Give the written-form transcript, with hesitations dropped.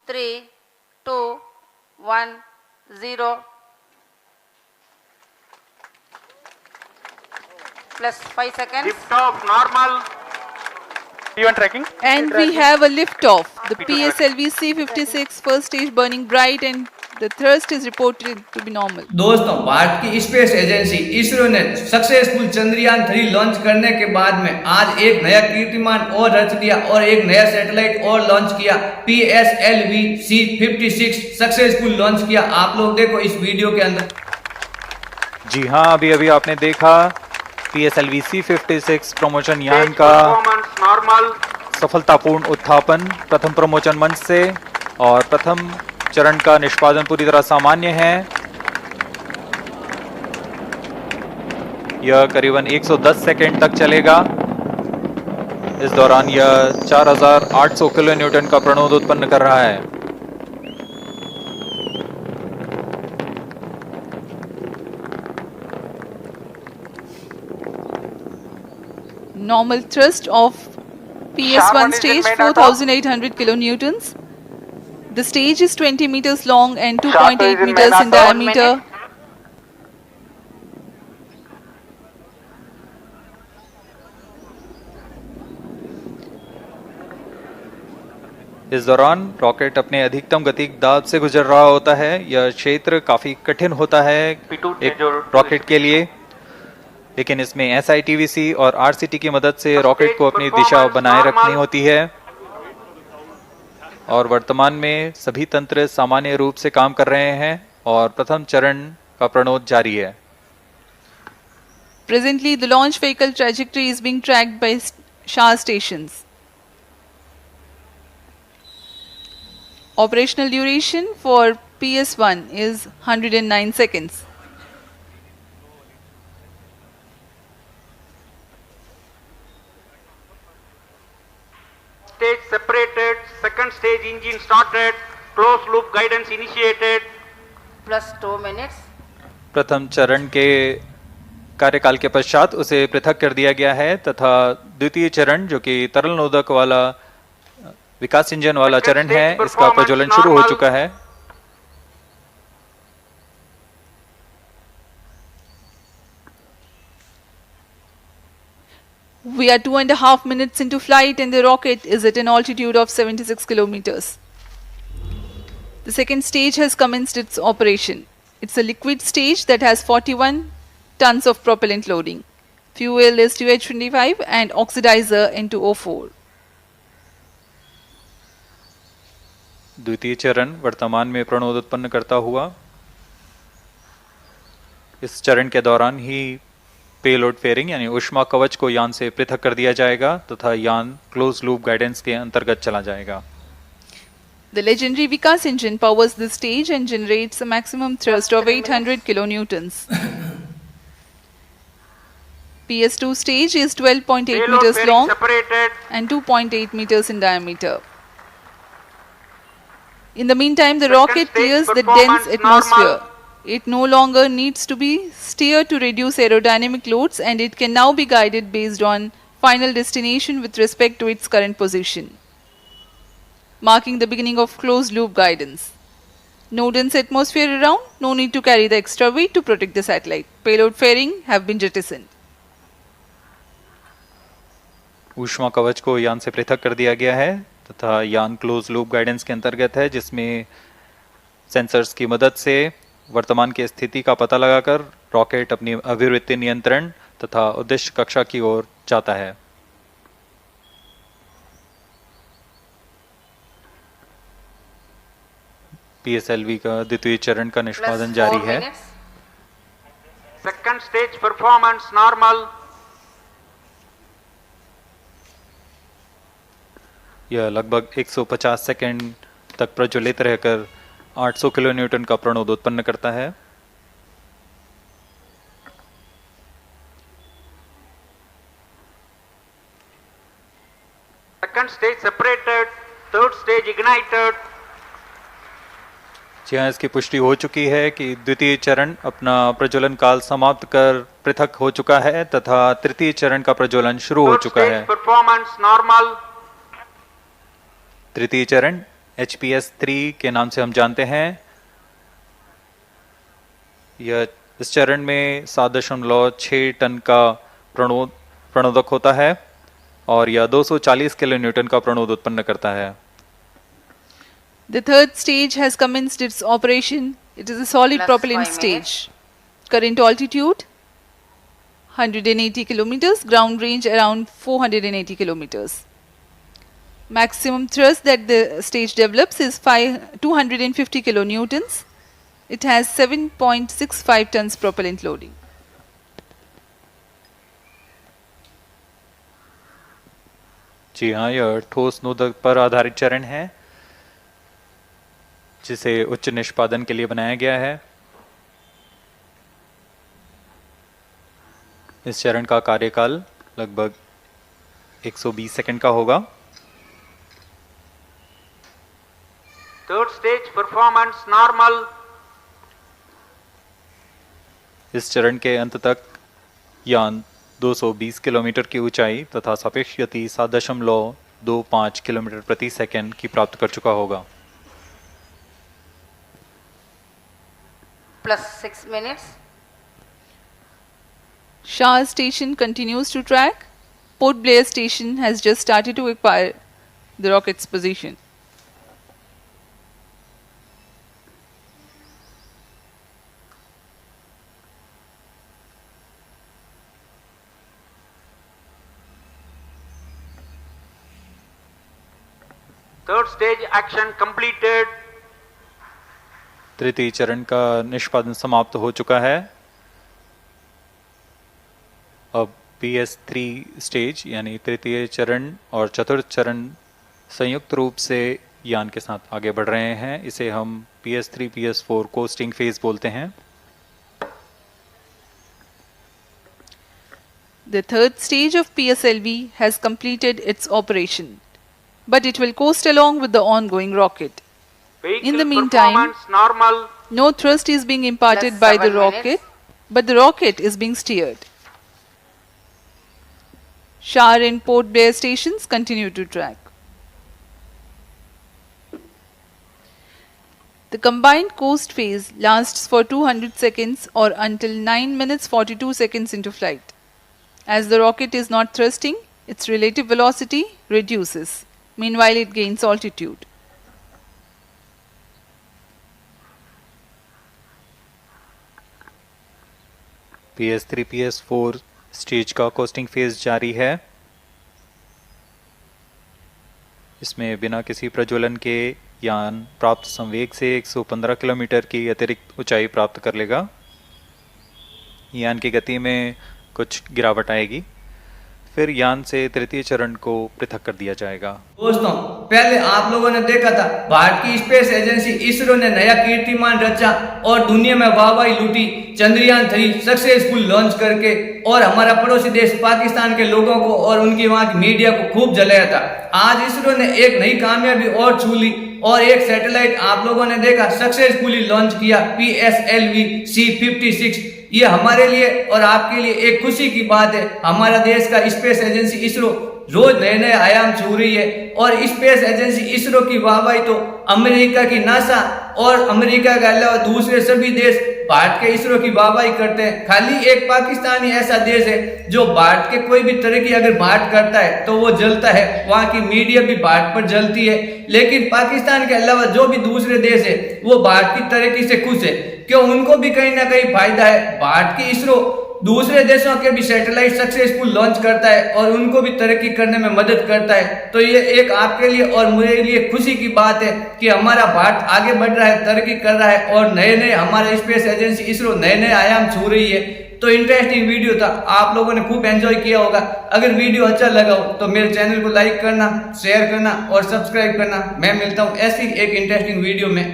3, 2, 1, 0. Plus 5 seconds. Lift off normal. P1 tracking. And we have a lift-off. The PSLV C-56 first stage burning bright and the thrust is reported to be normal. दोस्तों, भारत की space agency ISRO ने successful Chandrayaan 3 launch करने के बाद में आज एक नया कीर्तिमान और रच दिया और एक नया सैटेलाइट और लॉन्च किया। PSLV C-56 सक्सेसफुल लॉन्च किया। आप लोग देखो इस वीडियो के अंदर। जी हाँ, अभी आपने देखा PSLV C-56 प्रमोशन यान का Performance normal. सफलतापूर्ण उत्थापन प्रथम प्रमोचन मंच से और प्रथम चरण का निष्पादन पूरी तरह सामान्य है। यह करीबन 110 सेकंड तक चलेगा। इस दौरान यह 4800 किलो न्यूटन का प्रणोद उत्पन्न कर रहा है। Normal thrust of PS1 stage 4800 kilonewtons. The stage is 20 meters long and 2.8 meters in diameter. इस दौरान रॉकेट अपने अधिकतम गतिक दाब से गुजर रहा होता है। यह क्षेत्र काफी कठिन होता है एक रॉकेट के लिए, लेकिन इसमें SITVC और RCT की मदद से रॉकेट को अपनी दिशा बनाए रखनी होती है और वर्तमान में सभी तंत्र सामान्य रूप से काम कर रहे हैं और प्रथम चरण का प्रणोद जारी है। Presently, the launch vehicle trajectory is being tracked by SHAR stations. Operational duration for PS1 is 109 seconds. Stage separated. Second stage engine started. Closed loop guidance initiated. Plus 2 minutes. प्रथम चरण के कार्यकाल के पश्चात उसे पृथक कर दिया गया है तथा द्वितीय चरण जो कि तरल नोदक वाला विकास इंजन वाला चरण है, इसका प्रज्वलन शुरू हो चुका है। We are 2.5 minutes into flight and the rocket is at an altitude of 76 kilometers. The second stage has commenced its operation. It's a liquid stage that has 41 tons of propellant loading. Fuel is 2H25 and oxidizer N2O4. द्वितीय चरण वर्तमान में प्रणोद उत्पन्न करता हुआ इस चरण के दौरान ही पेलोड फेयरिंग यानी ऊष्मा कवच को यान से पृथक कर दिया जाएगा तथा यान क्लोज लूप गाइडेंस के अंतर्गत चला जाएगा। The legendary Vikas engine powers this stage and generates a maximum thrust of 800 kilonewtons. PS2 stage is 12.8 Payload meters fairing long separated. and 2.8 meters in diameter. In the meantime, the Second rocket stage clears the performance dense atmosphere. normal. It no longer needs to be steered to reduce aerodynamic loads and it can now be guided based on final destination with respect to its current position, marking the beginning of closed loop guidance. No dense atmosphere around, no need to carry the extra weight to protect the satellite. Payload fairing have been jettisoned. ऊष्मा कवच को यान से पृथक कर दिया गया है तथा यान क्लोज लूप गाइडेंस के अंतर्गत है, जिसमें सेंसर्स की मदद से वर्तमान की स्थिति का पता लगाकर रॉकेट अपनी अभिवृत्ति नियंत्रण तथा उद्देश्य कक्षा की ओर जाता है। PSLV का द्वितीय चरण का निष्पादन Plus जारी 4 है। minutes. Second stage performance normal. यह लगभग 150 सेकंड तक प्रज्वलित रहकर 800 किलो न्यूटन का प्रणोद उत्पन्न करता है। Second stage separated. Third stage ignited. जी हाँ, इसकी पुष्टि हो चुकी है कि द्वितीय चरण अपना प्रज्वलन काल समाप्त कर पृथक हो चुका है तथा तृतीय चरण का प्रज्वलन शुरू हो Third चुका stage है। performance normal. तृतीय चरण HPS-3 के नाम से हम जानते हैं। यह इस चरण में 7.6 टन का प्रणोदक होता है और यह 240 किलो न्यूटन का प्रणोद उत्पन्न करता है। The third stage has commenced its operation. It is a solid Plus propellant 5 stage. minutes. Current altitude 180 kilometers, ground range around 480 kilometers. Maximum thrust that the stage develops is 250 kilonewtons. It has 7.65 tons propellant loading. जी हाँ, यह ठोस नोदक पर आधारित चरण है जिसे उच्च निष्पादन के लिए बनाया गया है। इस चरण का कार्यकाल लगभग 120 सेकंड का होगा। Third stage performance normal. इस चरण के अंत तक यान 220 किलोमीटर की ऊंचाई तथा सापेक्ष गति 7.25 किलोमीटर प्रति सेकंड की प्राप्त कर चुका होगा। Plus 6 minutes. Shah station continues to track. Port Blair station has just started to acquire the rocket's position. Third stage action completed. तृतीय चरण का निष्पादन समाप्त हो चुका है। अब PS3 स्टेज यानी तृतीय चरण और चतुर्थ चरण संयुक्त रूप से यान के साथ आगे बढ़ रहे हैं। इसे हम PS3 PS4 कोस्टिंग फेज बोलते हैं। The third stage of PSLV has completed its operation, but it will coast along with the ongoing rocket. Vehicle In the meantime, performance normal. No thrust is being imparted Plus by the 7 rocket, minutes. but the rocket is being steered. Shar and Port Blair stations continue to track. The combined coast phase lasts for 200 seconds or until 9 minutes 42 seconds into flight. As the rocket is not thrusting, its relative velocity reduces. Meanwhile, it gains altitude. PS3 PS4 stage का costing phase जारी है। इसमें बिना किसी प्रज्वलन के यान प्राप्त संवेग से 115 किलोमीटर की अतिरिक्त ऊंचाई प्राप्त कर लेगा। यान की गति में कुछ गिरावट आएगी, फिर यान से तृतीय चरण को पृथक कर दिया जाएगा। दोस्तों, पहले आप लोगों ने देखा था भारत की स्पेस एजेंसी इसरो ने नया कीर्तिमान रचा और दुनिया में वाहवाही लूटी चंद्रयान 3 सक्सेसफुल लॉन्च करके, और हमारा पड़ोसी देश पाकिस्तान के लोगों को और उनकी वहां की मीडिया को खूब जलाया था। आज इसरो ने एक नई कामयाबी और छू ली और एक सैटेलाइट आप लोगों ने देखा सक्सेसफुली लॉन्च किया, PSLV C56। ये हमारे लिए और आपके लिए एक खुशी की बात है। हमारा देश का स्पेस एजेंसी इसरो रोज नए नए आयाम छू रही है, और स्पेस एजेंसी इसरो की वाहवाही तो अमेरिका की नासा और अमेरिका के अलावा दूसरे सभी देश भारत के इसरो की वाहवाही करते हैं। खाली एक पाकिस्तान ही ऐसा देश है जो भारत के कोई भी तरह की अगर बात करता है तो वो जलता है, वहाँ की मीडिया भी भारत पर जलती है। लेकिन पाकिस्तान के अलावा जो भी दूसरे देश है वो भारत की तरक्की से खुश है, क्यों उनको भी कहीं ना कहीं फायदा है। भारत की इसरो दूसरे देशों के भी सैटेलाइट सक्सेसफुल लॉन्च करता है और उनको भी तरक्की करने में मदद करता है। तो ये एक आपके लिए और मेरे लिए खुशी की बात है कि हमारा भारत आगे बढ़ रहा है, तरक्की कर रहा है, और नए नए हमारा स्पेस एजेंसी इसरो नए नए आयाम छू रही है। तो इंटरेस्टिंग वीडियो था, आप लोगों ने खूब एंजॉय किया होगा। अगर वीडियो अच्छा लगा हो तो मेरे चैनल को लाइक करना, शेयर करना और सब्सक्राइब करना। मैं मिलता हूँ ऐसी एक इंटरेस्टिंग वीडियो में।